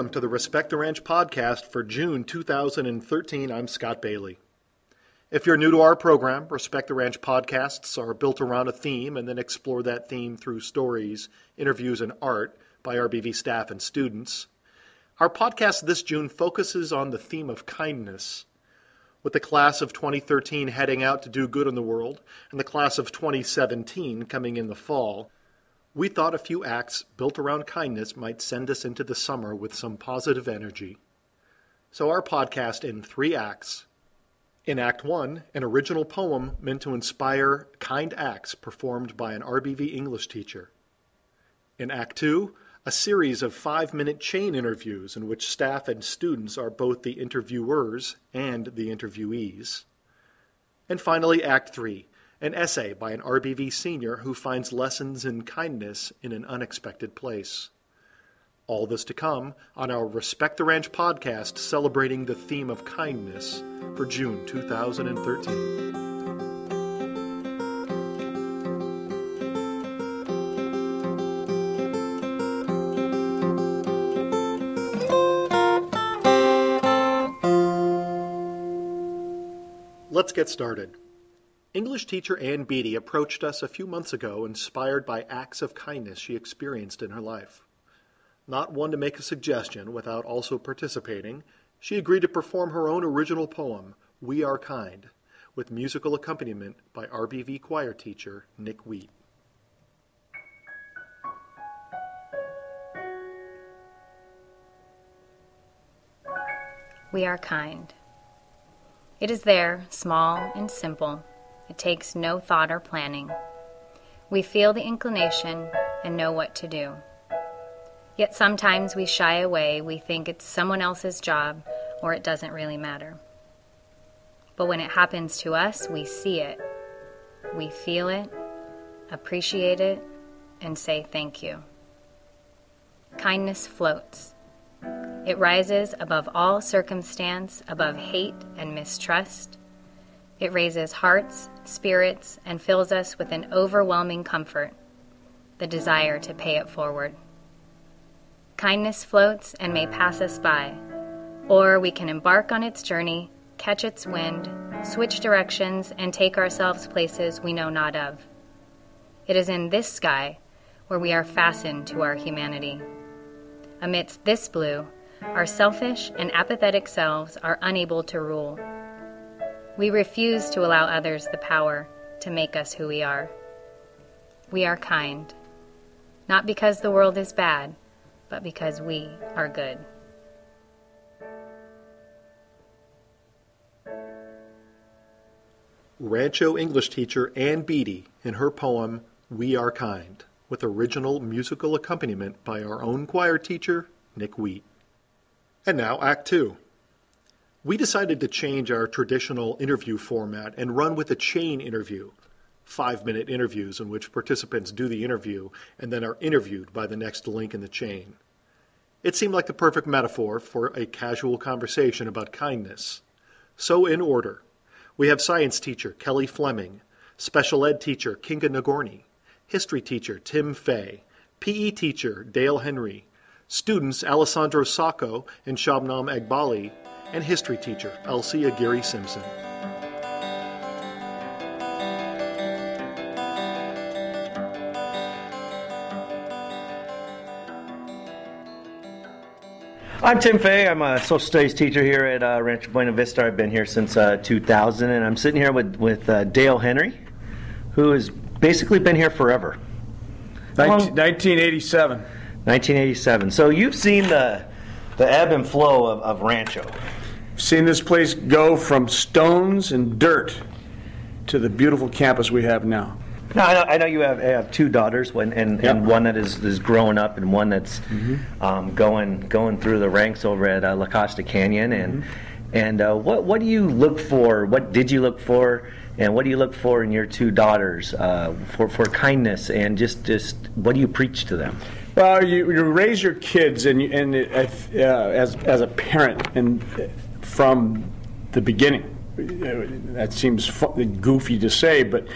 Welcome to the Respect the Ranch podcast for June 2013. I'm Scott Bailey. If you're new to our program, Respect the Ranch podcasts are built around a theme and then explore that theme through stories, interviews, and art by RBV staff and students. Our podcast this June focuses on the theme of kindness. With the class of 2013 heading out to do good in the world and the class of 2017 coming in the fall, we thought a few acts built around kindness might send us into the summer with some positive energy. So our podcast in 3 acts. In Act 1, an original poem meant to inspire kind acts performed by an RBV English teacher. In Act 2, a series of 5-minute chain interviews in which staff and students are both the interviewers and the interviewees. And finally, Act 3, an essay by an RBV senior who finds lessons in kindness in an unexpected place. All this to come on our Respect the Ranch podcast celebrating the theme of kindness for June 2013. Let's get started. English teacher Ann Beatty approached us a few months ago inspired by acts of kindness she experienced in her life. Not one to make a suggestion without also participating, she agreed to perform her own original poem, We Are Kind, with musical accompaniment by RBV choir teacher Nick Wheat. We are kind. It is there, small and simple. It takes no thought or planning. We feel the inclination and know what to do. Yet sometimes we shy away, we think it's someone else's job or it doesn't really matter. But when it happens to us, we see it, we feel it, appreciate it, and say thank you. Kindness floats. It rises above all circumstance, above hate and mistrust. It raises hearts, spirits, and fills us with an overwhelming comfort, the desire to pay it forward. Kindness floats and may pass us by, or we can embark on its journey, catch its wind, switch directions, and take ourselves places we know not of. It is in this sky where we are fastened to our humanity. Amidst this blue, our selfish and apathetic selves are unable to rule. We refuse to allow others the power to make us who we are. We are kind, not because the world is bad, but because we are good. Rancho English teacher Ann Beatty in her poem, We Are Kind, with original musical accompaniment by our own choir teacher, Nick Wheat. And now, Act 2. We decided to change our traditional interview format and run with a chain interview, 5-minute interviews in which participants do the interview and then are interviewed by the next link in the chain. It seemed like the perfect metaphor for a casual conversation about kindness. So in order, we have science teacher Kellie Flemming, special ed teacher Kinga Nagorny, history teacher Tim Fay, PE teacher Dale Henry, students Alessandro Sacco and Shabnam Egbali, and history teacher Elise Aguirre-Simpson. I'm Tim Fay. I'm a social studies teacher here at Rancho Buena Vista. I've been here since 2000, and I'm sitting here with Dale Henry, who has basically been here forever. 1987. 1987. So you've seen the ebb and flow of Rancho. Seen this place go from stones and dirt to the beautiful campus we have now. Now, I know you have 2 daughters, and one that is growing up, and one that's going through the ranks over at La Costa Canyon. And what do you look for? What did you look for? And what do you look for in your 2 daughters for kindness? And just what do you preach to them? Well, you raise your kids, and as a parent, and from the beginning. That seems goofy to say, but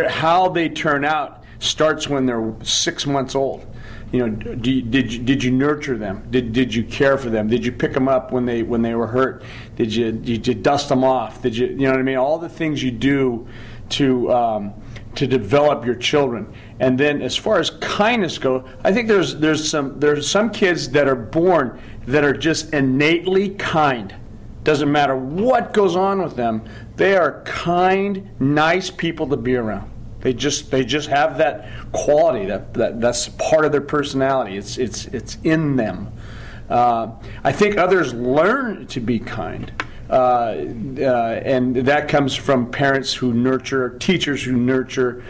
how they turn out starts when they're 6 months old. did you nurture them? Did you care for them? Did you pick them up when they were hurt? Did you dust them off? Did you know what I mean? All the things you do to develop your children. And then as far as kindness goes, I think there's some kids that are born that are just innately kind. Doesn't matter what goes on with them, they are kind, nice people to be around. They just have that quality that's part of their personality. It's in them. I think others learn to be kind. And that comes from parents who nurture, teachers who nurture,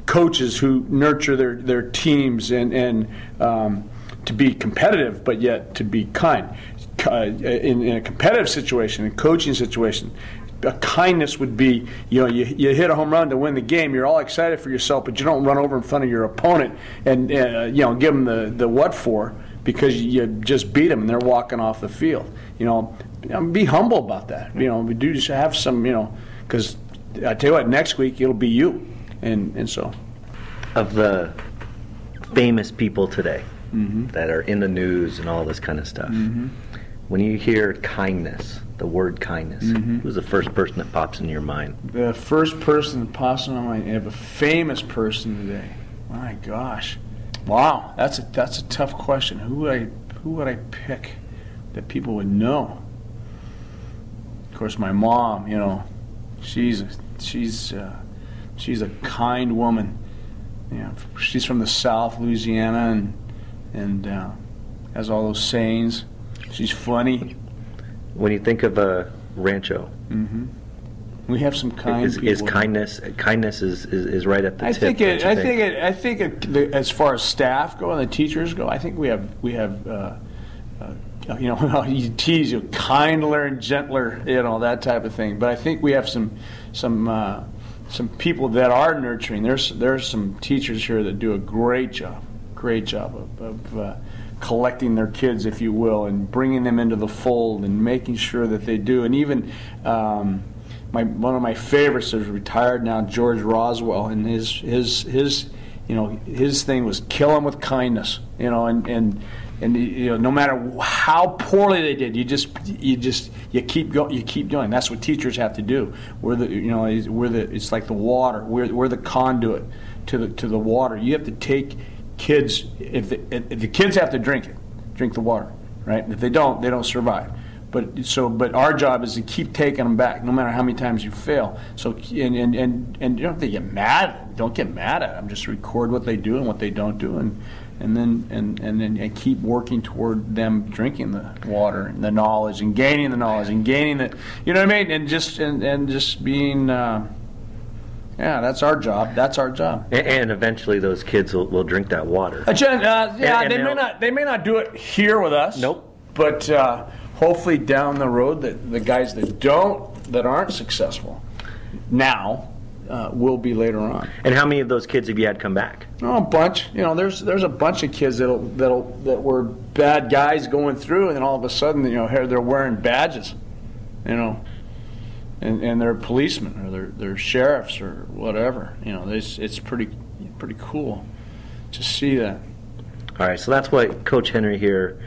coaches who nurture their teams, and to be competitive, but yet to be kind. In a competitive situation, in a coaching situation, a kindness would be, you hit a home run to win the game. You're all excited for yourself, but you don't run over in front of your opponent and give them the what for, because you just beat them and they're walking off the field. Be humble about that. We do just have some, because I tell you what, next week it'll be you, and so. Of the Famous people today that are in the news and all this kind of stuff. When you hear kindness, the word kindness, who's the first person that pops into your mind? The first person that pops into my mind, I have a famous person today. My gosh. Wow, that's a tough question. Who would I pick that people would know? Of course, my mom. She's a kind woman. She's from the South, Louisiana, and has all those sayings. She's funny. When you think of a rancho, we have some kind people. Is kindness right at the tip? I think as far as staff go and the teachers go, I think we have you tease kindler and gentler, that type of thing. But I think we have some people that are nurturing. There's some teachers here that do a great job of collecting their kids, if you will, and bringing them into the fold and making sure that they do. And even one of my favorites is retired now, George Roswell, and his thing was kill them with kindness, and no matter how poorly they did, you keep doing. That's what teachers have to do. It's like the water. We're the conduit to the water. You have to take kids. If the kids have to drink the water, right? If they don't survive. But our job is to keep taking them back, no matter how many times you fail. So and you don't have to get mad. Don't get mad at them. Just record what they do and what they don't do, and then keep working toward them drinking the water and the knowledge and gaining the knowledge and gaining the, you know what I mean? And just being, that's our job. That's our job. And eventually those kids will drink that water. They may not do it here with us. Nope. But hopefully down the road, the guys that aren't successful now will be later on. And how many of those kids have you had come back? Oh, a bunch. There's a bunch of kids that were bad guys going through, and then all of a sudden, they're wearing badges, and they're policemen or they're sheriffs or whatever. It's pretty cool to see that. All right, so that's what Coach Henry here,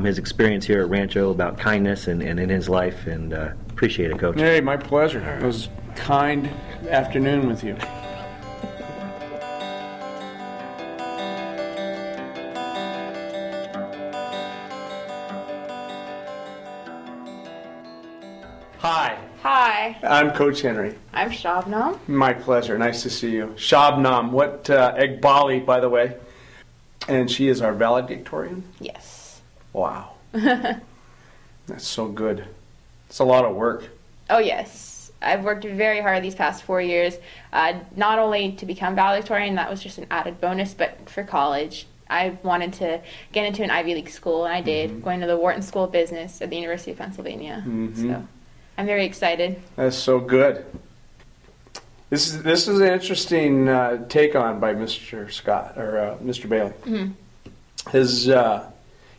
his experience here at Rancho about kindness and in his life, and appreciate it, Coach. Hey, my pleasure. It was a kind afternoon with you. Hi. Hi. I'm Coach Henry. I'm Shabnam. My pleasure. Nice to see you. Shabnam. What Egbali, by the way. And she is our valedictorian? Yes. Wow. That's so good. It's a lot of work. Oh, yes. I've worked very hard these past 4 years, not only to become valedictorian, that was just an added bonus, but for college. I wanted to get into an Ivy League school, and I did, going to the Wharton School of Business at the University of Pennsylvania. So I'm very excited. That's so good. This is an interesting take on by Mr. Scott, or Mr. Bailey.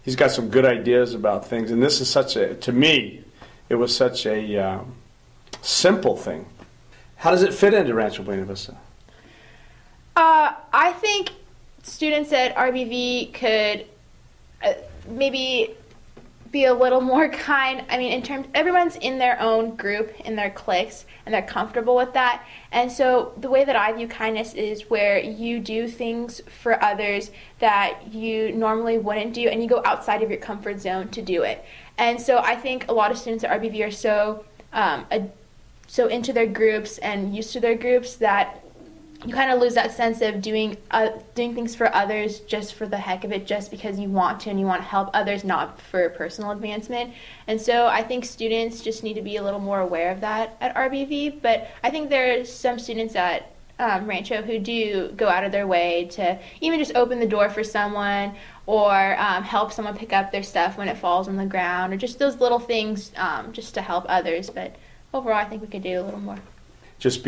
He's got some good ideas about things, and this is to me, it was such a simple thing. How does it fit into Rancho Buena Vista? I think students at RBV could maybe be a little more kind. I mean, in terms, everyone's in their own group, in their cliques, and they're comfortable with that. And so the way that I view kindness is where you do things for others that you normally wouldn't do, and you go outside of your comfort zone to do it. And so I think a lot of students at RBV are so into their groups and used to their groups that you kind of lose that sense of doing things for others just for the heck of it, just because you want to and you want to help others, not for personal advancement. And so I think students just need to be a little more aware of that at RBV. But I think there are some students at Rancho who do go out of their way to even just open the door for someone, or help someone pick up their stuff when it falls on the ground, or just those little things just to help others. But overall, I think we could do a little more. Just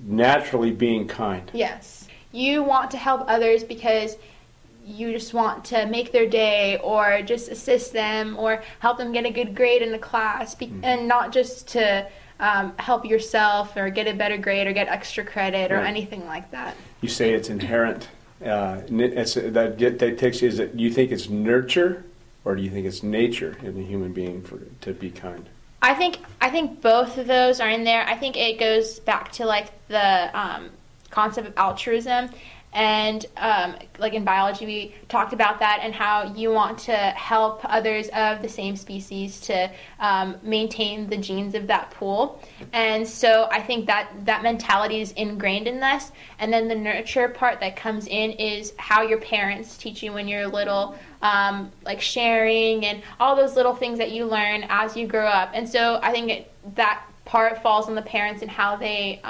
naturally being kind. Yes. You want to help others because you just want to make their day, or just assist them, or help them get a good grade in the class, and not just to help yourself or get a better grade or get extra credit or anything like that. You say it's inherent. That takes you. Is it? You think it's nurture, or do you think it's nature in the human being to be kind? I think both of those are in there. I think it goes back to like the concept of altruism, and like in biology we talked about that, and how you want to help others of the same species to maintain the genes of that pool. And so I think that mentality is ingrained in us. And then the nurture part that comes in is how your parents teach you when you're little, like sharing and all those little things that you learn as you grow up. And so I think that part falls on the parents and how they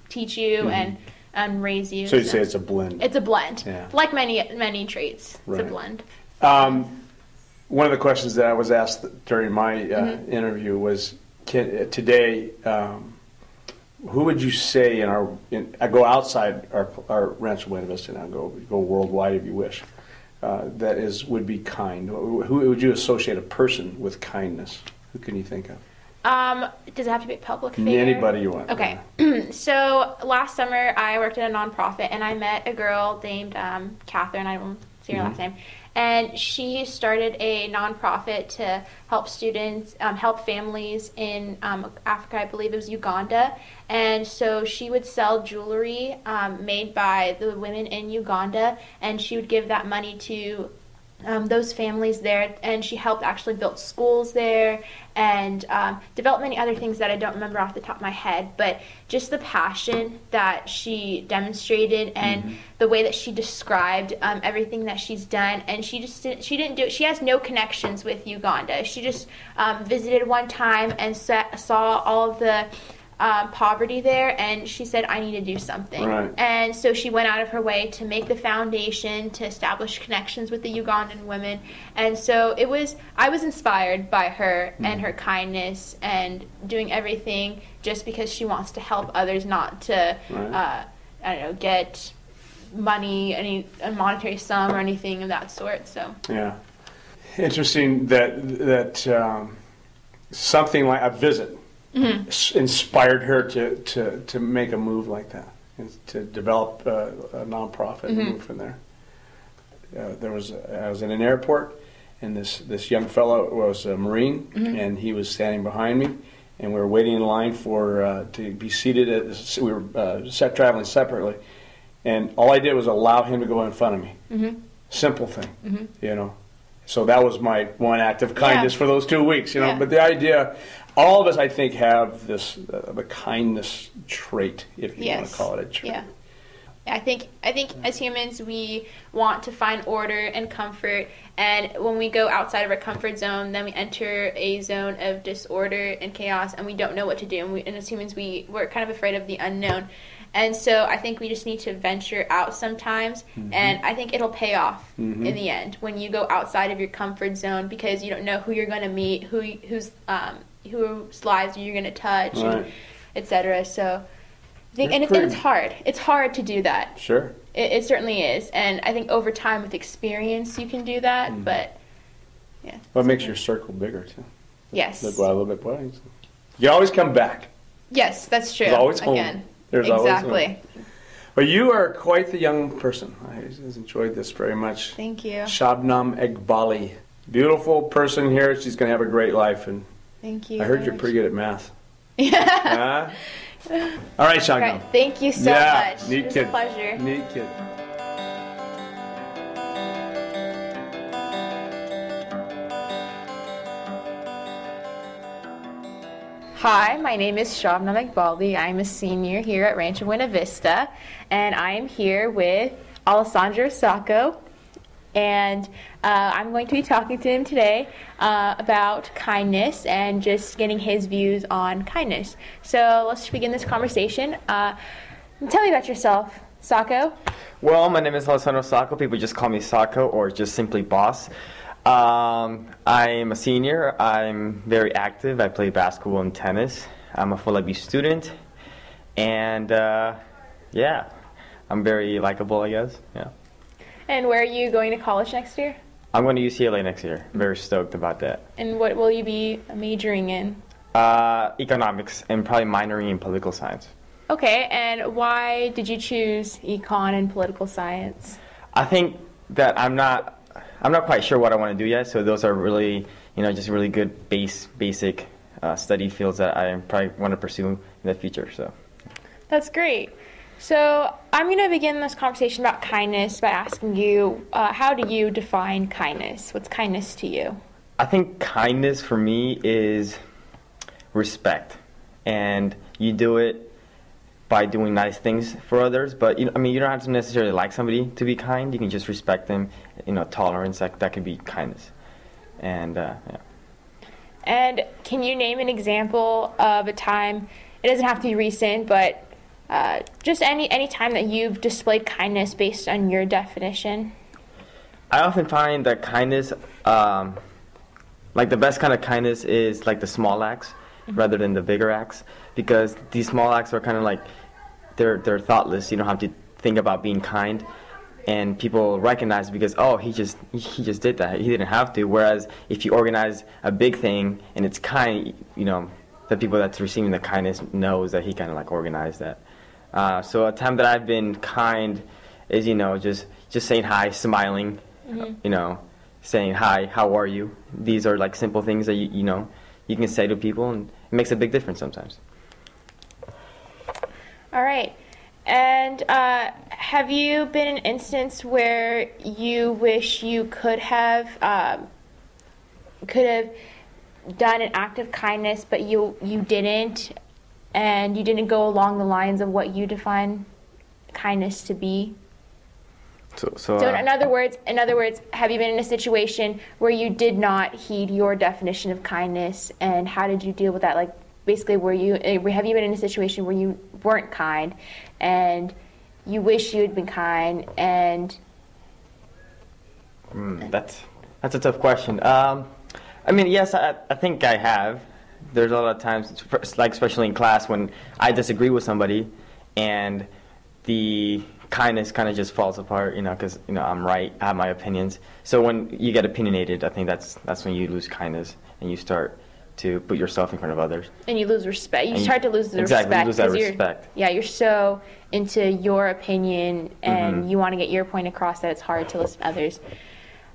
teach you and raise you. So you say it's a blend. It's a blend. Yeah. Like many traits. Right. It's a blend. One of the questions that I was asked during my interview was, today, who would you say I go outside our Rancho Buena Vista now, go worldwide if you wish, would be kind? Who would you associate a person with kindness? Who can you think of? Does it have to be a public figure? Anybody you want. Okay. So last summer I worked at a nonprofit, and I met a girl named Catherine. I won't see her last name. And she started a nonprofit to help students, help families in Africa. I believe it was Uganda. And so she would sell jewelry made by the women in Uganda, and she would give that money to those families there, and she helped actually build schools there and develop many other things that I don't remember off the top of my head. But just the passion that she demonstrated and the way that she described everything that she's done, and she didn't do it. She has no connections with Uganda. She just visited one time and saw all of the poverty there, and she said, I need to do something. Right. And so she went out of her way to make the foundation, to establish connections with the Ugandan women. And so I was inspired by her and her kindness, and doing everything just because she wants to help others, not to get money, a monetary sum or anything of that sort. So yeah, interesting that something like a visit inspired her to make a move like that, and to develop a nonprofit and move from there. I was in an airport, and this young fellow was a Marine, and he was standing behind me, and we were waiting in line to be seated. We were traveling separately, and all I did was allow him to go in front of me. Simple thing, So that was my one act of kindness for those 2 weeks, But the idea, all of us, I think, have the kindness trait, if you want to call it a trait. Yeah. I think as humans, we want to find order and comfort, and when we go outside of our comfort zone, then we enter a zone of disorder and chaos, and we don't know what to do. And as humans, we're kind of afraid of the unknown. And so I think we just need to venture out sometimes, and I think it'll pay off in the end when you go outside of your comfort zone, because you don't know who you're going to meet, whose lives you're going to touch, etc. So, it's hard. It's hard to do that. Sure. It certainly is, and I think over time with experience you can do that. But yeah. Well, it makes your circle bigger too. Yes. A little bit wide. You always come back. Yes, that's true. There's always home. Again. There's exactly. Always home. Well, you are quite the young person. I just enjoyed this very much. Thank you. Shabnam Egbali. Beautiful person here. She's going to have a great life. And Thank you. I heard you're pretty good at math. Yeah. All right, Shabnam. Right. Thank you so much. Neat it was kid. a pleasure. Neat kid. Hi, my name is Shabnam Egbali. I'm a senior here at Rancho Buena Vista, and I am here with Alessandro Sacco, and I'm going to be talking to him today about kindness and just getting his views on kindness. So let's begin this conversation. Tell me about yourself, Sacco. Well, my name is Alessandro Sacco. People just call me Sacco or just simply Boss. I'm a senior. I'm very active. I play basketball and tennis. I'm a full IB student. And, yeah, I'm very likable, I guess. Yeah. And where are you going to college next year? I'm going to UCLA next year. Very stoked about that. And what will you be majoring in? Economics and probably minoring in political science. Okay, and why did you choose econ and political science? I think that I'm not quite sure what I want to do yet, so those are really, just really good basic study fields that I probably want to pursue in the future. So that's great. So I'm going to begin this conversation about kindness by asking you, how do you define kindness? What's kindness to you? I think kindness for me is respect, and you do it by doing nice things for others, but you don't have to necessarily like somebody to be kind. You can just respect them. Tolerance, that could be kindness. And yeah. And can you name an example of a time? It doesn't have to be recent, but just any time that you've displayed kindness based on your definition. I often find that kindness, like the best kind of kindness, is like the small acts rather than the bigger acts, because these small acts are kind of like they're thoughtless. You don't have to think about being kind, and people recognize it because, oh, he just did that. He didn't have to. Whereas if you organize a big thing and it's kind, the people that's receiving the kindness knows that he kind of like organized that. So a time that I've been kind is just saying hi, smiling, saying hi, how are you? These are like simple things that you can say to people, and it makes a big difference sometimes. All right. And have you been in an instance where you wish you could have done an act of kindness, but you didn't, and you didn't go along the lines of what you define kindness to be? So in other words, have you been in a situation where you did not heed your definition of kindness, and how did you deal with that? Like, basically, have you been in a situation where you weren't kind, and you wish you had been kind, and that's a tough question. Yes, I think I have. There's a lot of times, like especially in class, when I disagree with somebody, and the kindness kind of just falls apart, because I'm right, I have my opinions. So when you get opinionated, I think that's when you lose kindness and you start to put yourself in front of others. And you lose respect. You start to lose the respect. Exactly, you lose that respect. You're so into your opinion, and you want to get your point across that it's hard to listen to others.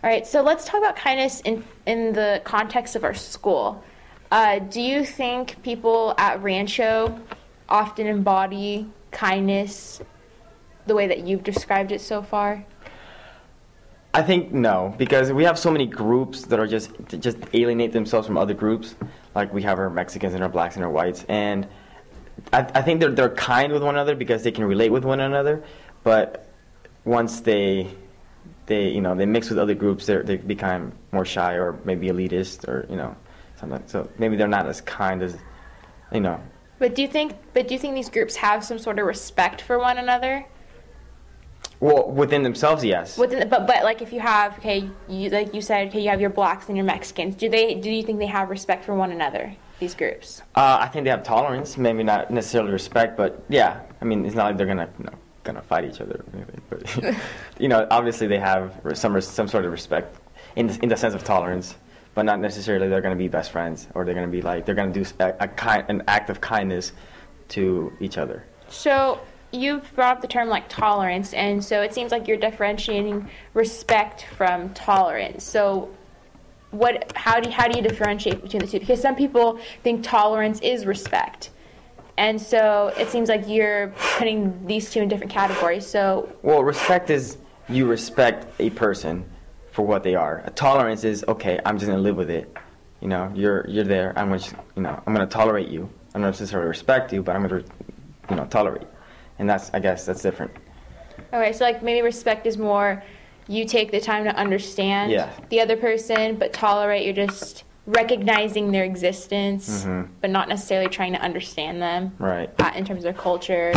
All right, so let's talk about kindness in the context of our school. Do you think people at Rancho often embody kindness the way that you've described it so far? I think no, because we have so many groups that are just alienate themselves from other groups. Like we have our Mexicans and our blacks and our whites, and I think they're kind with one another because they can relate with one another. But once they mix with other groups, they become more shy or maybe elitist or something. So maybe they're not as kind as But do you think these groups have some sort of respect for one another? Well, within themselves, yes. But like if you have, like you said, you have your blacks and your Mexicans. Do you think they have respect for one another, these groups? I think they have tolerance, maybe not necessarily respect, but yeah. I mean, it's not like they're gonna fight each other or anything. But obviously they have some sort of respect in the sense of tolerance, but not necessarily they're gonna be best friends or they're gonna be like they're gonna do an act of kindness to each other. So you've brought up the term like tolerance, and so it seems like you're differentiating respect from tolerance. So how do you differentiate between the two? Because some people think tolerance is respect. And so it seems like you're putting these two in different categories. So, well, respect is you respect a person for what they are. A tolerance is, okay, I'm just gonna live with it. You know, you're there. I'm gonna tolerate you. I'm not necessarily respect you, but I'm gonna tolerate. And I guess that's different. Okay, so like maybe respect is more you take the time to understand the other person, but tolerate, you're just recognizing their existence, but not necessarily trying to understand them. Right. In terms of their culture,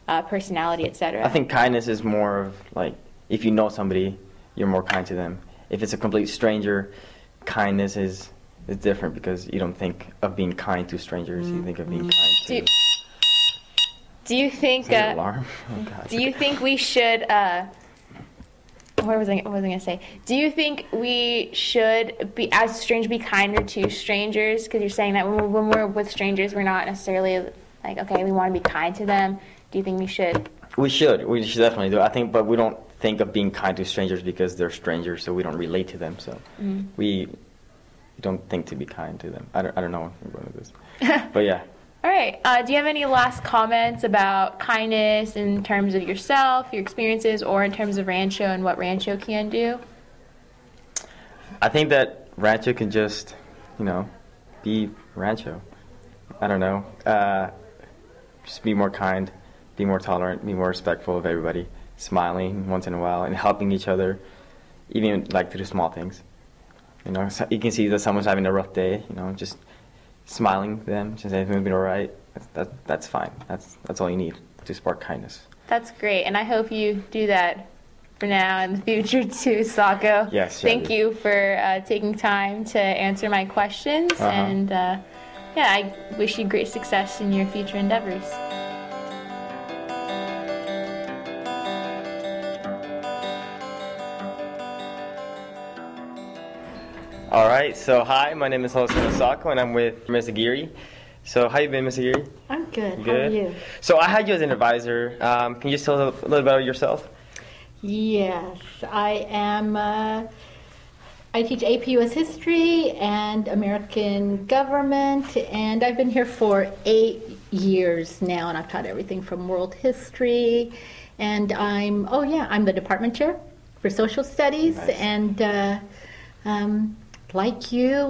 personality, etc. I think kindness is more of like, if you know somebody, you're more kind to them. If it's a complete stranger, kindness is different because you don't think of being kind to strangers. You think of being kind to... Do you think... alarm? Oh, God. Do you think we should... what was I going to say? Do you think we should be, as strangers, be kinder to strangers? Because you're saying that when we're with strangers, we're not necessarily like, okay, we want to be kind to them. Do you think we should? We should definitely do it. I think, but we don't think of being kind to strangers because they're strangers, so we don't relate to them. So we don't think to be kind to them. I don't know where I'm going with this, but yeah. All right. Do you have any last comments about kindness in terms of yourself, your experiences, or in terms of Rancho and what Rancho can do? I think that Rancho can just, be Rancho. I don't know. Just be more kind, be more tolerant, be more respectful of everybody, smiling once in a while, and helping each other, even like to do small things. So you can see that someone's having a rough day, just smiling to them, just everything's been all right. That's fine. That's all you need to spark kindness. That's great, and I hope you do that for now and in the future too, Sacco. Yes. Thank you for taking time to answer my questions, and I wish you great success in your future endeavors. All right, so hi, my name is Alessandro Sacco, and I'm with Ms. Aguirre. So how you been, Ms. Aguirre? I'm good. Good. How are you? So I had you as an advisor. Can you just tell us a little bit about yourself? Yes, I am. I teach AP US History and American Government, and I've been here for 8 years now, and I've taught everything from world history, and I'm the department chair for social studies. Nice. And like you,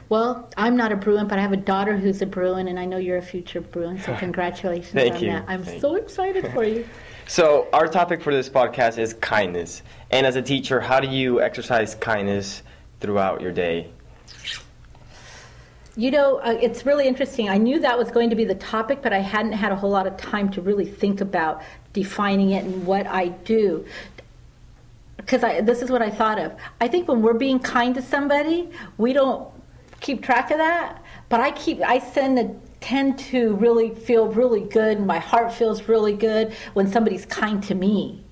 well, I'm not a Bruin, but I have a daughter who's a Bruin, and I know you're a future Bruin, so congratulations Thank on you. that. I'm Thank so you. excited for you. So our topic for this podcast is kindness. And as a teacher, how do you exercise kindness throughout your day? It's really interesting. I knew that was going to be the topic, but I hadn't had a whole lot of time to really think about defining it and what I do. Because this is what I thought of. I think when we're being kind to somebody, we don't keep track of that. But I tend to really feel really good, and my heart feels really good when somebody's kind to me.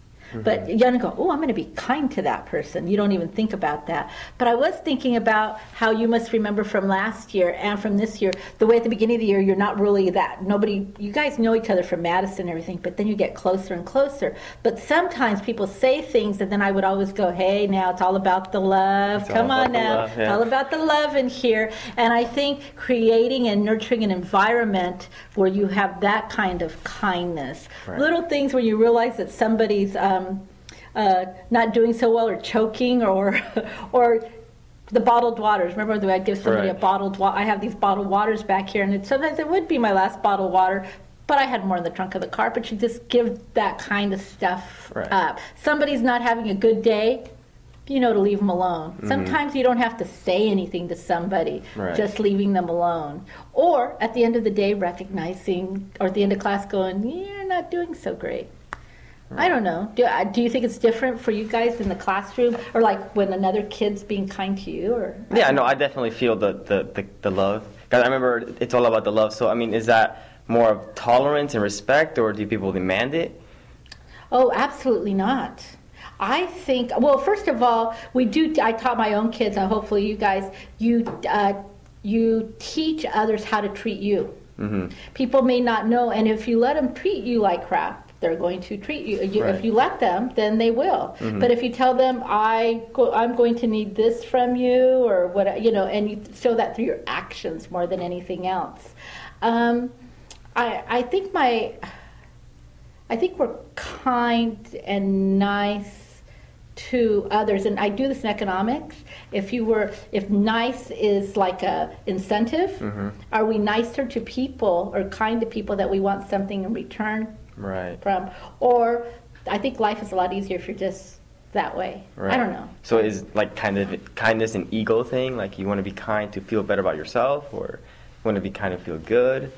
But you're going to go, oh, I'm going to be kind to that person. You don't even think about that. But I was thinking about how you must remember from last year and from this year, the way at the beginning of the year, you're not really you guys know each other from Madison and everything, but then you get closer and closer. But sometimes people say things, and then I would always go, hey, now it's all about the love. Come on now. It's all about the love in here. And I think creating and nurturing an environment where you have that kind of kindness. Right. Little things where you realize that somebody's not doing so well, or choking, or the bottled waters. Remember that I'd give somebody a bottled water. I have these bottled waters back here, and sometimes it would be my last bottled water, but I had more in the trunk of the car. But you just give that kind of stuff up. Somebody's not having a good day, to leave them alone. Sometimes you don't have to say anything to somebody, just leaving them alone. Or at the end of the day, recognizing, or at the end of class going, you're not doing so great. I don't know. Do you think it's different for you guys in the classroom, or like when another kid's being kind to you? Or yeah, no, I definitely feel the love. Because I remember it's all about the love. So I mean, is that more of tolerance and respect, or do people demand it? Oh, absolutely not. I think. Well, first of all, I taught my own kids, and hopefully you guys, you teach others how to treat you. People may not know, and if you let them treat you like crap, they're going to treat you. Right. If you let them, then they will. Mm-hmm. But if you tell them, I'm going to need this from you, or what, and you show that through your actions more than anything else. I think we're kind and nice to others, and I do this in economics. If nice is like a incentive, Mm-hmm. are we nicer to people or kind to people that we want something in return Right. from? Or I think life is a lot easier if you're just that way. Right. I don't know. So is like kind of kindness an ego thing? Like you want to be kind to feel better about yourself, or you want to be kind to feel good?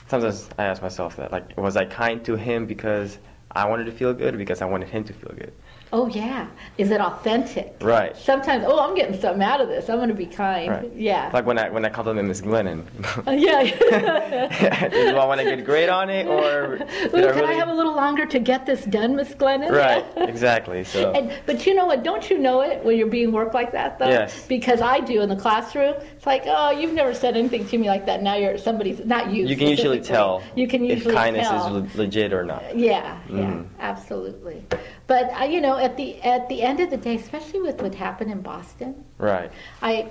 Sometimes I ask myself that, like, was I kind to him because I wanted to feel good, or because I wanted him to feel good? Oh yeah, is it authentic? Right. Sometimes, I'm getting something out of this. I'm going to be kind. Right. Yeah. Like when I compliment Miss Glennon. Yeah. Do I want to get a grade on it, or Can I have a little longer to get this done, Miss Glennon? Right. Exactly. So. But you know what? Don't you know it when you're being worked like that, though? Yes. Because I do in the classroom. It's like, you've never said anything to me like that. Now you're somebody's, not you. You can usually tell. You can usually if kindness tell. is legit or not. Yeah, Mhm. absolutely. But at the end of the day, especially with what happened in Boston, Right. I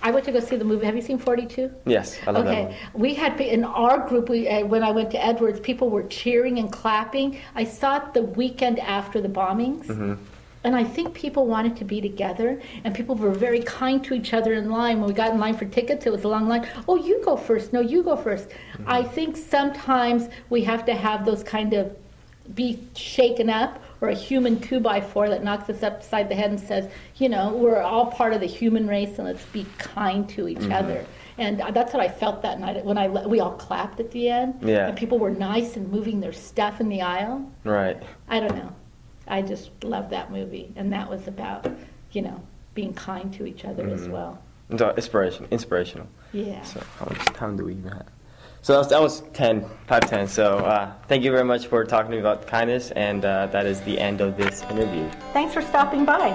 went to go see the movie. Have you seen 42? Yes, I love that Okay, one. we had in our group. When I went to Edwards, people were cheering and clapping. I saw it the weekend after the bombings. Mm-hmm. And I think people wanted to be together, and people were very kind to each other in line. When we got in line for tickets, it was a long line. Oh, you go first. No, you go first. Mm-hmm. I think sometimes we have to have those kind of be shaken up, or a human 2x4 that knocks us upside the head and says, we're all part of the human race, and let's be kind to each other. And that's what I felt that night when we all clapped at the end. Yeah. And people were nice and moving their stuff in the aisle. Right. I don't know. I just love that movie, and that was about, being kind to each other as well. So inspirational. Yeah. So how much time do we even have? So that was 5:10. So thank you very much for talking to me about kindness, and that is the end of this interview. Thanks for stopping by.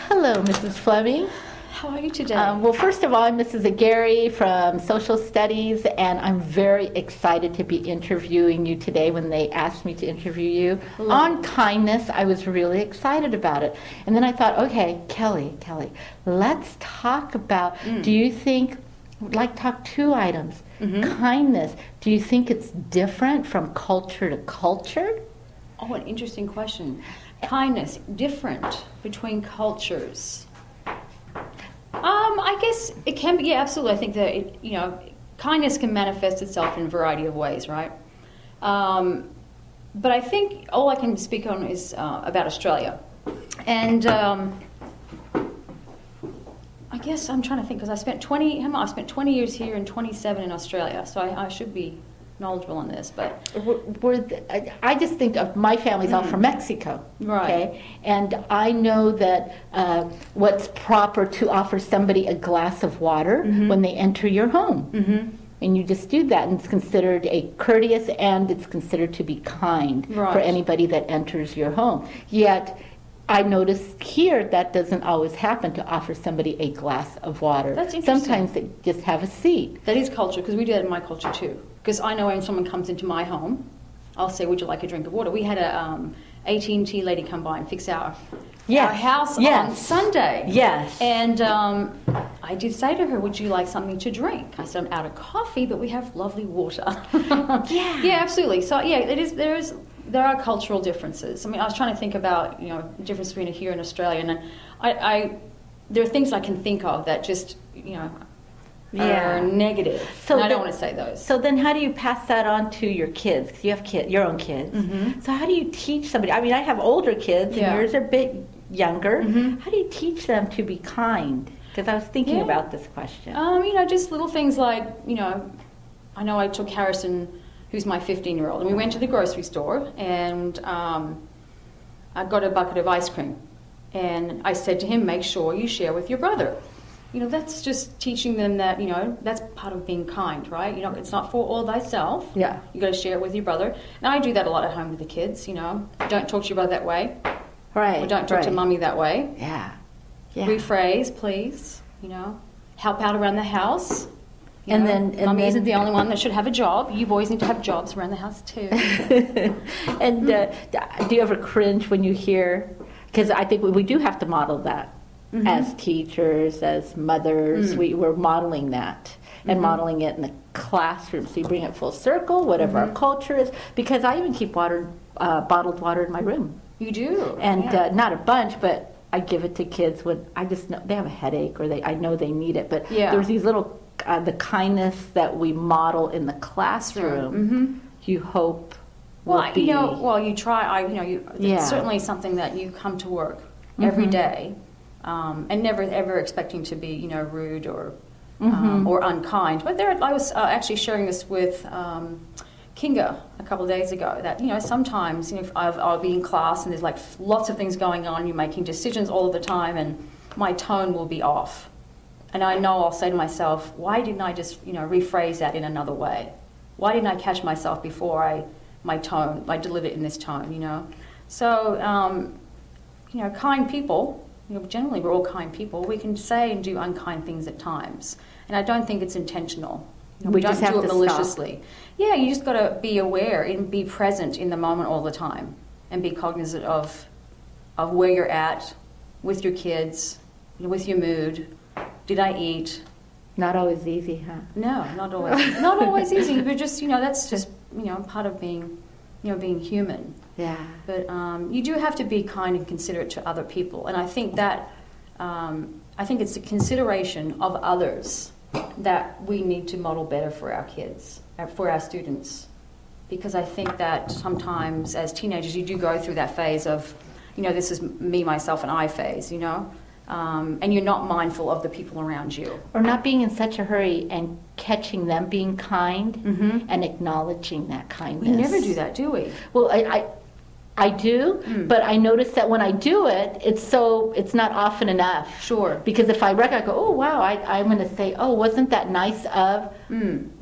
Hello, Mrs. Flemming. How are you today? Well, first of all, I'm Mrs. Aguirre from Social Studies, and I'm very excited to be interviewing you today. When they asked me to interview you on kindness, I was really excited about it. And then I thought, okay, Kelly, let's talk about, do you think, talk two items. Kindness, do you think it's different from culture to culture? Oh, an interesting question. Kindness, different between cultures. I guess it can be, yeah, absolutely. I think that, kindness can manifest itself in a variety of ways, right? But I think all I can speak on is about Australia. And I guess I'm trying to think, because I spent 20 years here and 27 in Australia, so I should be knowledgeable on this, but I just think of my family's all from Mexico, right? Okay, and I know that what's proper to offer somebody a glass of water when they enter your home, and you just do that, and it's considered a courteous, and it's considered to be kind for anybody that enters your home. Yet I noticed here that doesn't always happen, to offer somebody a glass of water. That's interesting. Sometimes they just have a seat. That is culture, because we do that in my culture too. Because I know when someone comes into my home, I'll say, would you like a drink of water? We had a AT&T lady come by and fix our house on Sunday. Yes. And I did say to her, would you like something to drink? I said, I'm out of coffee, but we have lovely water. Yeah, absolutely. So yeah, there are cultural differences. I mean, I was trying to think about, the difference between here and Australia, and I there are things I can think of that just, are negative. So and I don't want to say those. So then how do you pass that on to your kids? Because you have your own kids. So how do you teach somebody? I mean, I have older kids, and yours are a bit younger. How do you teach them to be kind? Because I was thinking about this question. Just little things like, I know I took Harrison, who's my 15-year-old, and we went to the grocery store, and I got a bucket of ice cream. And I said to him, make sure you share with your brother. That's just teaching them that, that's part of being kind, right? It's not for all thyself. Yeah. You got to share it with your brother. And I do that a lot at home with the kids, Don't talk to your brother that way. Right. Or don't talk to mommy that way. Yeah. Rephrase, please, help out around the house. Mummy isn't the only one that should have a job. You boys need to have jobs around the house too. And do you ever cringe when you hear? Because I think we do have to model that as teachers, as mothers. We're modeling that and modeling it in the classroom. So you bring it full circle, whatever our culture is. Because I even keep bottled water in my room. You do, and not a bunch, but I give it to kids when I just know they have a headache or I know they need it. But there's these little. The kindness that we model in the classroom, you hope will be... you try. It's certainly something that you come to work every day, and never ever expecting to be, rude or unkind. But I was actually sharing this with Kinga a couple of days ago. That sometimes I'll be in class and there's like lots of things going on. You're making decisions all of the time, and my tone will be off. And I know I'll say to myself, why didn't I just, rephrase that in another way? Why didn't I catch myself before I delivered it in this tone, So, kind people, generally we're all kind people. We can say and do unkind things at times. And I don't think it's intentional. We don't do it maliciously. Stop. Yeah, you just got to be aware and be present in the moment all the time. And be cognizant of where you're at with your kids, with your mood. Did I eat? Not always easy, huh? No, not always. Not always easy. But just that's just part of being being human. Yeah. But you do have to be kind and considerate to other people, and I think that it's the consideration of others that we need to model better for our kids, for our students, because I think that sometimes as teenagers you do go through that phase of, this is me, myself, and I phase, and you're not mindful of the people around you. Or not being in such a hurry and catching them being kind and acknowledging that kindness. We never do that, do we? Well, I do, but I notice that when I do it, it's not often enough. Sure. Because if I go, oh, wow, I'm going to say, oh, wasn't that nice of...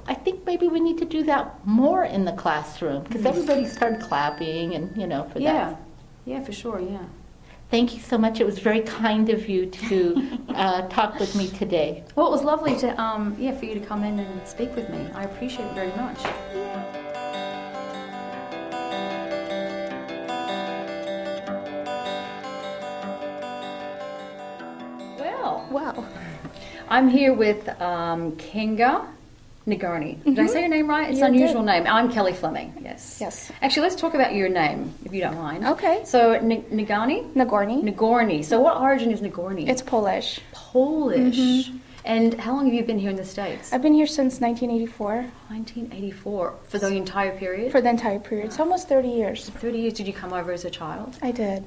I think maybe we need to do that more in the classroom, because everybody started clapping and, for that. Yeah, for sure, yeah. Thank you so much. It was very kind of you to talk with me today. Well, it was lovely to, for you to come in and speak with me. I appreciate it very much. Well, I'm here with Kinga Nagorny. Did I say your name right? It's an unusual name. I'm Kellie Flemming. Yes. Actually, let's talk about your name, if you don't mind. Okay. So, Nagorny? Nagorny. So, what origin is Nagorny? It's Polish. Polish. And how long have you been here in the States? I've been here since 1984. 1984. For the entire period? For the entire period. It's almost 30 years. 30 years. Did you come over as a child? I did.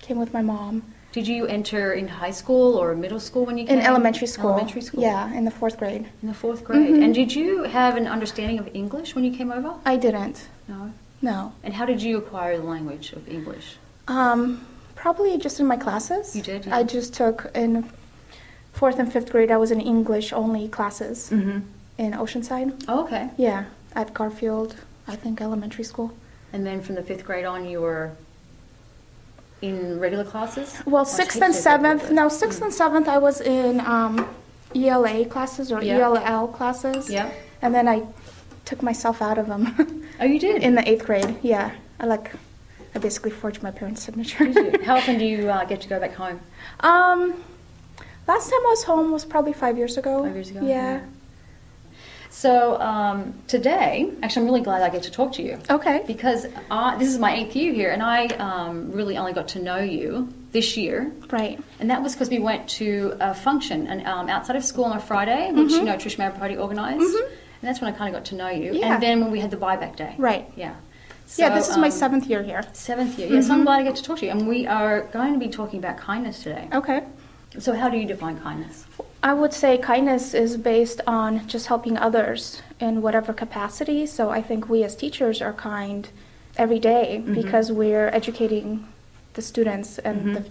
Came with my mom. Did you enter in high school or middle school when you came? In elementary school. Elementary school? Yeah, in the 4th grade. In the 4th grade. And did you have an understanding of English when you came over? I didn't. No. And how did you acquire the language of English? Probably just in my classes. You did? Yeah. I just took in 4th and 5th grade, I was in English-only classes in Oceanside. Oh, okay. Yeah, at Garfield, I think, elementary school. And then from the 5th grade on, you were in regular classes? Well, 6th and 7th. No, 6th and 7th I was in ELA classes or ELL classes. Yeah. And then I took myself out of them. Oh, you did? In the 8th grade, yeah. I basically forged my parents' signature. Did you? How often do you get to go back home? Last time I was home was probably 5 years ago. 5 years ago? Yeah. So today, actually I'm really glad I get to talk to you. Okay. Because this is my 8th year here, and I really only got to know you this year. Right. And that was because we went to a function outside of school on a Friday, which Trish Maripati organised. And that's when I kind of got to know you. Yeah. And then when we had the buyback day. Right. Yeah. So, this is my 7th year here. 7th year. Yes, I'm glad I get to talk to you. And we are going to be talking about kindness today. Okay. So how do you define kindness? I would say kindness is based on just helping others in whatever capacity. So I think we as teachers are kind every day because we're educating the students and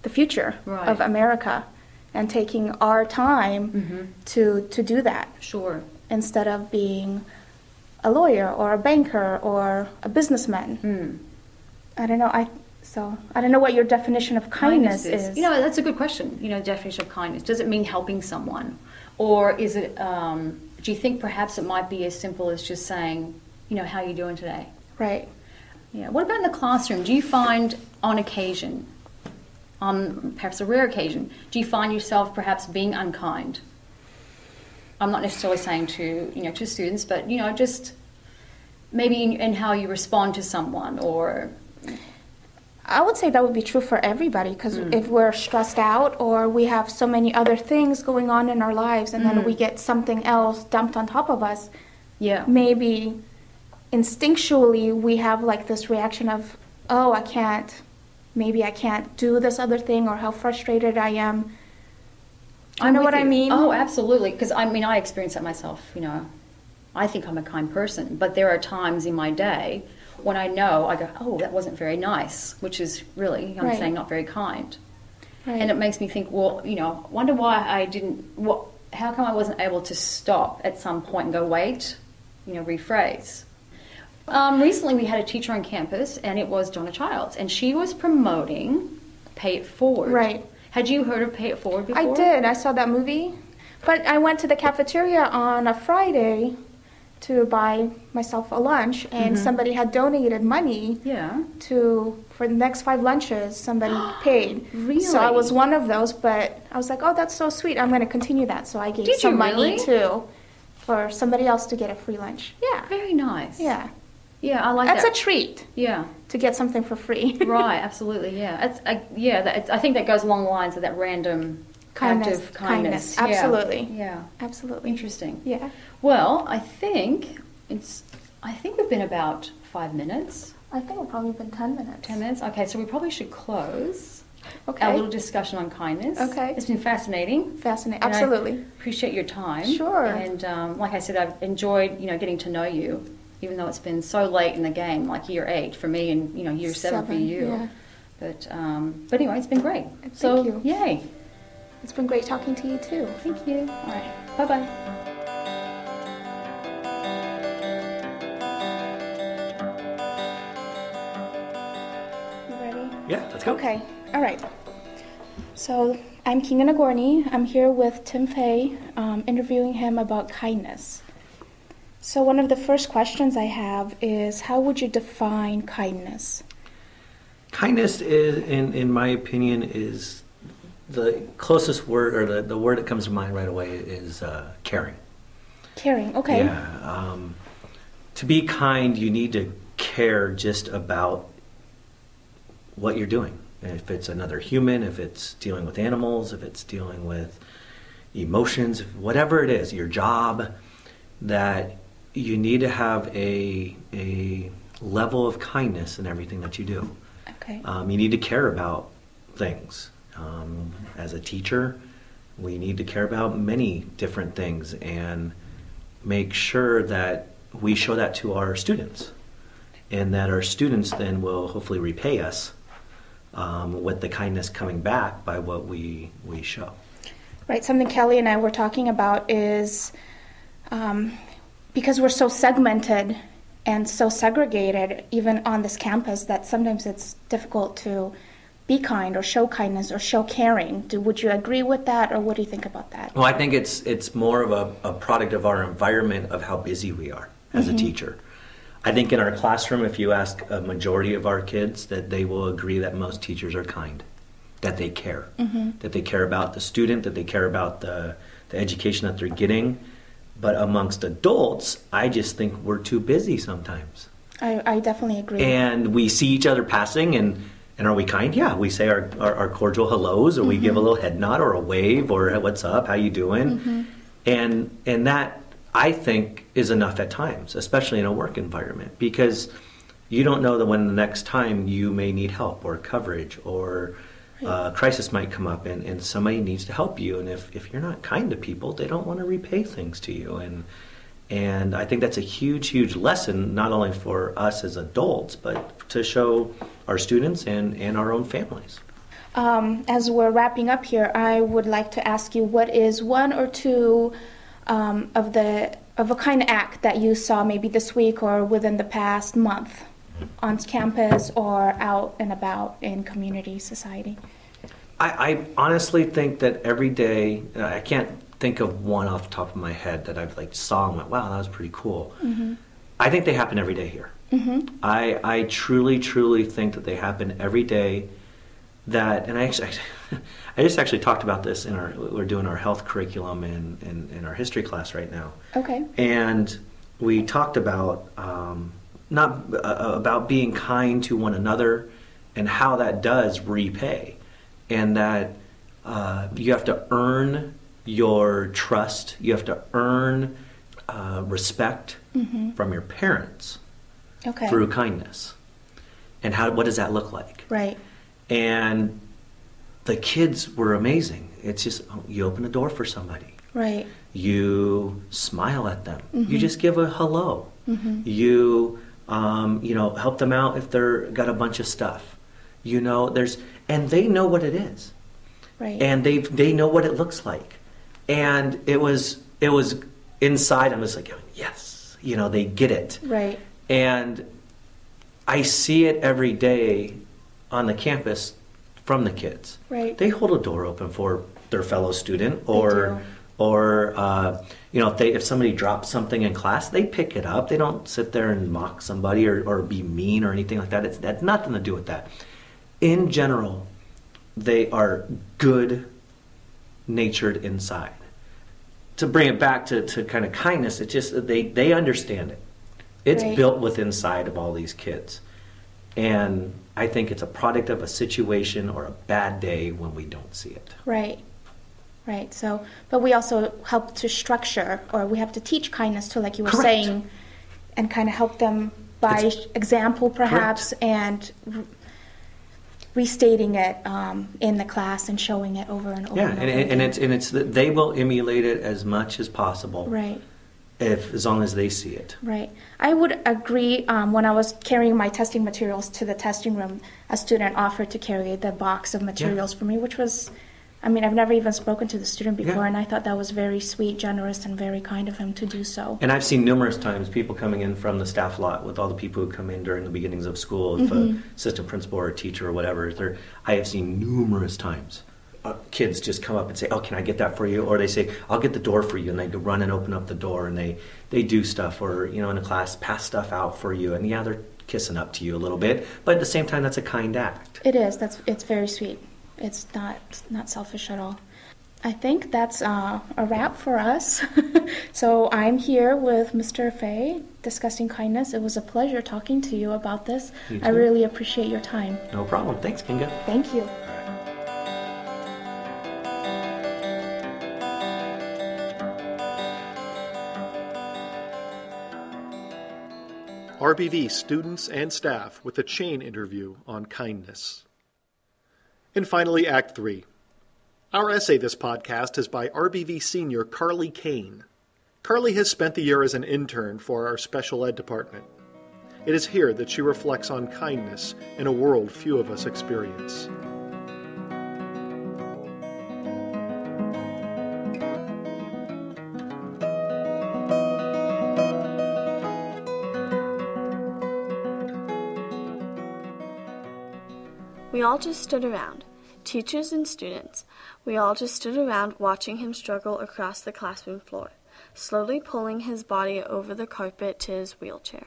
the future of America, and taking our time to do that. Sure. Instead of being a lawyer or a banker or a businessman. I don't know. So I don't know what your definition of kindness is. You know, that's a good question. You know, definition of kindness. Does it mean helping someone? Or is it, do you think perhaps it might be as simple as just saying, you know, how are you doing today? Right. Yeah. What about in the classroom? Do you find on occasion, on perhaps a rare occasion, do you find yourself perhaps being unkind? I'm not necessarily saying to, you know, to students, but, you know, just maybe in how you respond to someone, or... I would say that would be true for everybody, because if we're stressed out or we have so many other things going on in our lives and then we get something else dumped on top of us, maybe instinctually we have like this reaction of, oh, I can't do this other thing, or how frustrated I am. Do you know what I mean? Oh, absolutely, because I mean, I experience that myself, you know. I think I'm a kind person, but there are times in my day when I know, I go, oh, that wasn't very nice, which is really, I'm saying, not very kind. Right. And it makes me think, well, you know, wonder why I didn't, how come I wasn't able to stop at some point and go, wait, you know, rephrase. Recently we had a teacher on campus, and it was Donna Childs, and she was promoting Pay It Forward. Right. Had you heard of Pay It Forward before? I did. I saw that movie. But I went to the cafeteria on a Friday to buy myself a lunch, and somebody had donated money for the next 5 lunches. Somebody paid. Really? So I was one of those, but I was like, oh, that's so sweet. I'm going to continue that. So I gave some money too for somebody else to get a free lunch. Yeah. Very nice. Yeah. Yeah, I like that. That's a treat. Yeah. To get something for free. Right, absolutely, yeah. I think that goes along the lines of that random active kindness. Absolutely. Yeah. Absolutely. Interesting. Yeah. Well, I think we've been about 5 minutes. I think we've probably been 10 minutes. 10 minutes? Okay, so we probably should close our little discussion on kindness. Okay. It's been fascinating. Fascinating, absolutely. I appreciate your time. Sure. And like I said, I've enjoyed, you know, getting to know you, even though it's been so late in the game, like year 8 for me and, you know, year 7 for you. Yeah. But anyway, it's been great. Thank you. Yay. It's been great talking to you too. Thank you. All right. Bye-bye. You ready? Yeah, let's go. Okay. All right. So I'm Kinga Nagorny. I'm here with Tim Fay, interviewing him about kindness. So one of the first questions I have is, how would you define kindness? Kindness is, in my opinion, is the closest word, or the word that comes to mind right away is caring. Caring, okay. Yeah. To be kind, you need to care just about what you're doing. If it's another human, if it's dealing with animals, if it's dealing with emotions, whatever it is, your job, that you need to have a level of kindness in everything that you do. Okay. You need to care about things. As a teacher, we need to care about many different things and make sure that we show that to our students, and that our students then will hopefully repay us with the kindness coming back by what we show. Right. Something Kellie and I were talking about is because we're so segmented and so segregated, even on this campus, that sometimes it's difficult to be kind or show kindness or show caring. Would you agree with that, or what do you think about that? Well, I think it's more of a product of our environment, of how busy we are as a teacher. I think in our classroom, if you ask a majority of our kids, that they will agree that most teachers are kind, that they care, that they care about the student, that they care about the education that they're getting. But amongst adults, I just think we're too busy sometimes. I definitely agree. And we see each other passing, and are we kind? Yeah, we say our cordial hellos, or we give a little head nod or a wave, or what's up, how you doing? And that, I think, is enough at times, especially in a work environment, because you don't know that when the next time you may need help or coverage, or a crisis might come up and somebody needs to help you. And if you're not kind to people, they don't want to repay things to you. And I think that's a huge, huge lesson, not only for us as adults, but to show our students and our own families. As we're wrapping up here, I would like to ask you, what is one or two of a kind act that you saw maybe this week or within the past month on campus or out and about in community society? I honestly think that every day, I can't think of one off the top of my head that I've like saw and went, wow, that was pretty cool. Mm-hmm. I think they happen every day here. Mm-hmm. I truly, truly think that they happen every day. That, and I just actually talked about this we're doing our health curriculum in our history class right now. Okay. And we talked about about being kind to one another and how that does repay, and that you have to earn your trust, you have to earn respect Mm-hmm. from your parents Okay. through kindness. And what does that look like? Right. And the kids were amazing. It's just, you open a door for somebody. Right. You smile at them. Mm-hmm. You just give a hello. Mm-hmm. You, help them out if they're got a bunch of stuff. And they know what it is. Right. And they know what it looks like. And it was inside, I was like, yes, they get it. Right. And I see it every day on the campus from the kids. Right. They hold a door open for their fellow student, do. if somebody drops something in class, they pick it up. They don't sit there and mock somebody or be mean or anything like that. It's had nothing to do with that. In general, they are good-natured inside. To bring it back to kind of kindness, it's just they understand it. It's Right. built within inside of all these kids. And I think it's a product of a situation or a bad day when we don't see it. Right. Right. So, but we also help to structure, or we have to teach kindness to, like you were Correct. saying, and kind of help them by example, perhaps, and restating it in the class and showing it over and over. Yeah, and over and again. it's they will emulate it as much as possible. Right. As long as they see it. Right. I would agree. When I was carrying my testing materials to the testing room, a student offered to carry the box of materials for me, which was, I've never even spoken to the student before, Yeah. and I thought that was very sweet, generous, and very kind of him to do so. And I've seen numerous times people coming in from the staff lot with all the people who come in during the beginnings of school, if an assistant principal or a teacher or whatever. I have seen numerous times kids just come up and say, oh, can I get that for you? Or they say, I'll get the door for you. And they go run and open up the door, and they do stuff, or, in a class, pass stuff out for you. And yeah, they're kissing up to you a little bit, but at the same time, that's a kind act. It is. It's very sweet. It's not selfish at all. I think that's a wrap for us. So I'm here with Mr. Fay discussing kindness. It was a pleasure talking to you about this. You too. I really appreciate your time. No problem. Thanks, Kinga. Thank you. RBV students and staff with a chain interview on kindness. And finally, Act 3. Our essay this podcast is by RBV senior Carley Cain. Carley has spent the year as an intern for our special ed department. It is here that she reflects on kindness in a world few of us experience. We all just stood around, teachers and students. We all just stood around watching him struggle across the classroom floor, slowly pulling his body over the carpet to his wheelchair.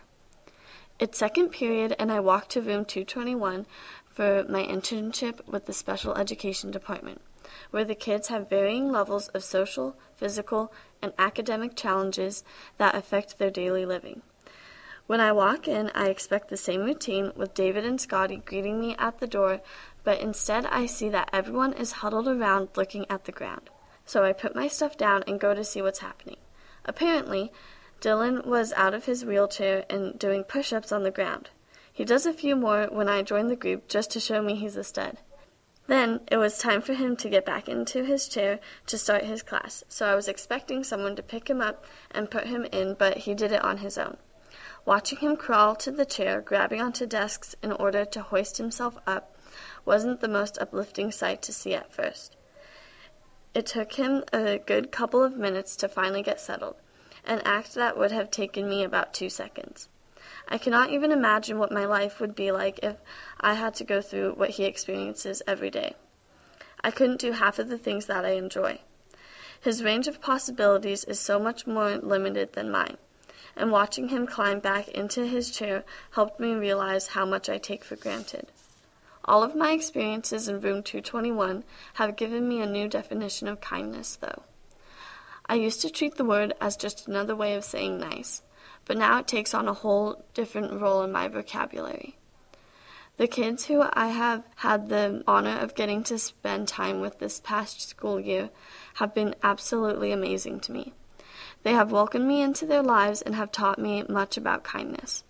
It's second period, and I walked to room 221 for my internship with the special education department, where the kids have varying levels of social, physical, and academic challenges that affect their daily living. When I walk in, I expect the same routine with David and Scotty greeting me at the door, but instead I see that everyone is huddled around looking at the ground. So I put my stuff down and go to see what's happening. Apparently, Dylan was out of his wheelchair and doing push-ups on the ground. He does a few more when I join the group just to show me he's a stud. Then it was time for him to get back into his chair to start his class, so I was expecting someone to pick him up and put him in, but he did it on his own. Watching him crawl to the chair, grabbing onto desks in order to hoist himself up, wasn't the most uplifting sight to see at first. It took him a good couple of minutes to finally get settled, an act that would have taken me about 2 seconds. I cannot even imagine what my life would be like if I had to go through what he experiences every day. I couldn't do half of the things that I enjoy. His range of possibilities is so much more limited than mine, and watching him climb back into his chair helped me realize how much I take for granted. All of my experiences in room 221 have given me a new definition of kindness, though. I used to treat the word as just another way of saying nice, but now it takes on a whole different role in my vocabulary. The kids who I have had the honor of getting to spend time with this past school year have been absolutely amazing to me. They have welcomed me into their lives and have taught me much about kindness,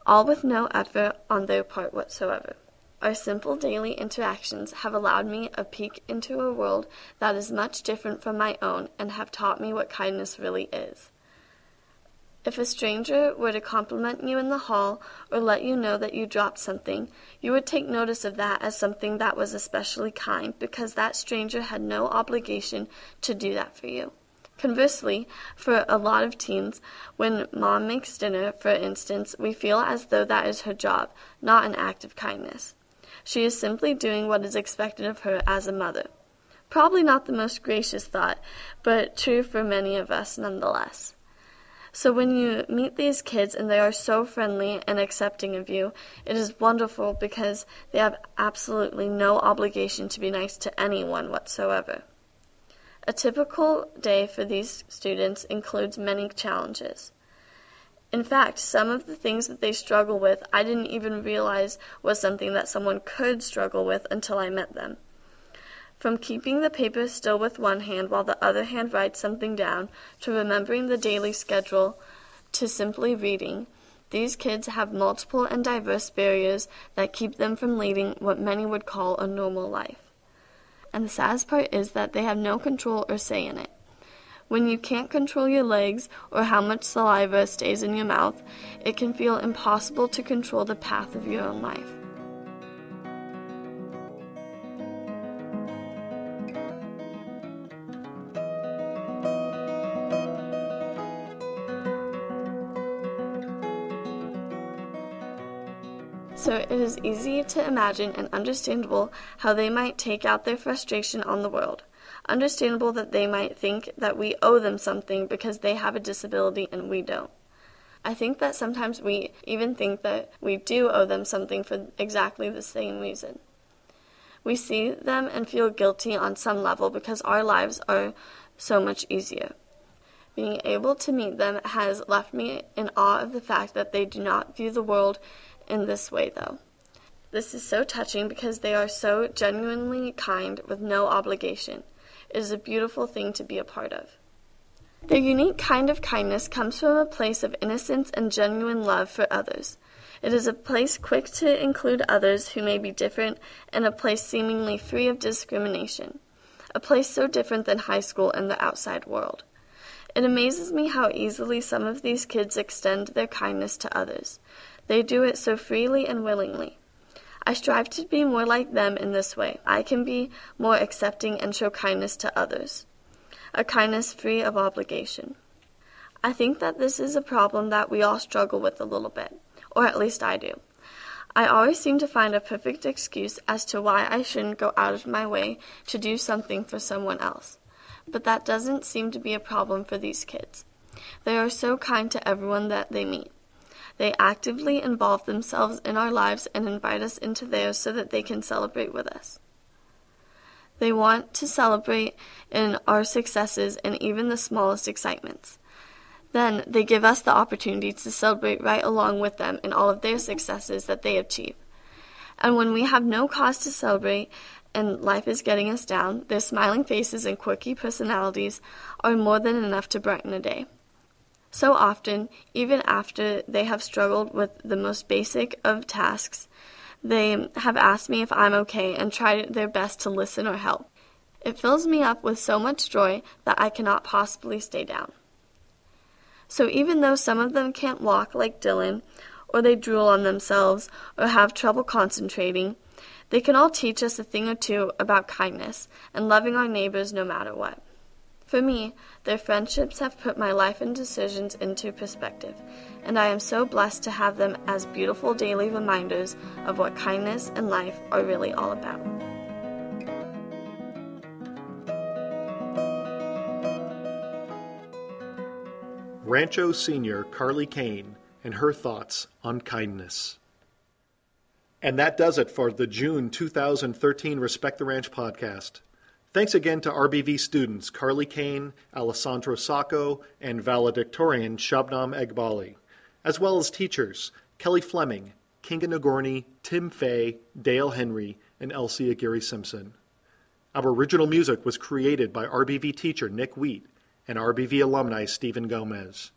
all with no effort on their part whatsoever. Our simple daily interactions have allowed me a peek into a world that is much different from my own and have taught me what kindness really is. If a stranger were to compliment you in the hall or let you know that you dropped something, you would take notice of that as something that was especially kind because that stranger had no obligation to do that for you. Conversely, for a lot of teens, when mom makes dinner, for instance, we feel as though that is her job, not an act of kindness. She is simply doing what is expected of her as a mother. Probably not the most gracious thought, but true for many of us nonetheless. So when you meet these kids and they are so friendly and accepting of you, it is wonderful because they have absolutely no obligation to be nice to anyone whatsoever. A typical day for these students includes many challenges. In fact, some of the things that they struggle with, I didn't even realize was something that someone could struggle with until I met them. From keeping the paper still with one hand while the other hand writes something down, to remembering the daily schedule, to simply reading, these kids have multiple and diverse barriers that keep them from leading what many would call a normal life. And the saddest part is that they have no control or say in it. When you can't control your legs or how much saliva stays in your mouth, it can feel impossible to control the path of your own life. So it is easy to imagine and understandable how they might take out their frustration on the world. Understandable that they might think that we owe them something because they have a disability and we don't. I think that sometimes we even think that we do owe them something for exactly the same reason. We see them and feel guilty on some level because our lives are so much easier. Being able to meet them has left me in awe of the fact that they do not view the world in this way, though. This is so touching because they are so genuinely kind with no obligation. It is a beautiful thing to be a part of. Their unique kind of kindness comes from a place of innocence and genuine love for others. It is a place quick to include others who may be different and a place seemingly free of discrimination. A place so different than high school and the outside world. It amazes me how easily some of these kids extend their kindness to others. They do it so freely and willingly. I strive to be more like them in this way. I can be more accepting and show kindness to others. A kindness free of obligation. I think that this is a problem that we all struggle with a little bit, or at least I do. I always seem to find a perfect excuse as to why I shouldn't go out of my way to do something for someone else. But that doesn't seem to be a problem for these kids. They are so kind to everyone that they meet. They actively involve themselves in our lives and invite us into theirs so that they can celebrate with us. They want to celebrate in our successes and even the smallest excitements. Then they give us the opportunity to celebrate right along with them in all of their successes that they achieve. And when we have no cause to celebrate and life is getting us down, their smiling faces and quirky personalities are more than enough to brighten a day. So often, even after they have struggled with the most basic of tasks, they have asked me if I'm okay and tried their best to listen or help. It fills me up with so much joy that I cannot possibly stay down. So even though some of them can't walk like Dylan, or they drool on themselves, or have trouble concentrating, they can all teach us a thing or two about kindness and loving our neighbors no matter what. For me, their friendships have put my life and decisions into perspective, and I am so blessed to have them as beautiful daily reminders of what kindness and life are really all about. Rancho Senior Carley Cain and her thoughts on kindness. And that does it for the June 2013 Respect the Ranch podcast. Thanks again to RBV students Carley Cain, Alessandro Sacco, and valedictorian Shabnam Egbali, as well as teachers Kellie Flemming, Kinga Nagorny, Tim Fay, Dale Henry, and Elsie Aguirre-Simpson. Our original music was created by RBV teacher Nick Wheat and RBV alumni Stephen Gomez.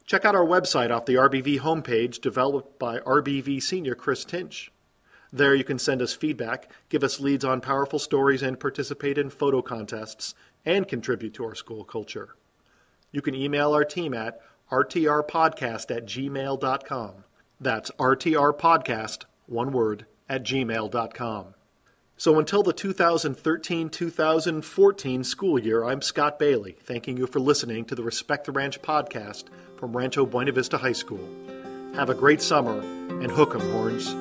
Check out our website off the RBV homepage developed by RBV senior Chris Tinch. There you can send us feedback, give us leads on powerful stories, and participate in photo contests and contribute to our school culture. You can email our team at rtrpodcast@gmail.com. That's rtrpodcast, one word, @gmail.com. So until the 2013-2014 school year, I'm Scott Bailey, thanking you for listening to the Respect the Ranch podcast from Rancho Buena Vista High School. Have a great summer, and hook 'em, horns.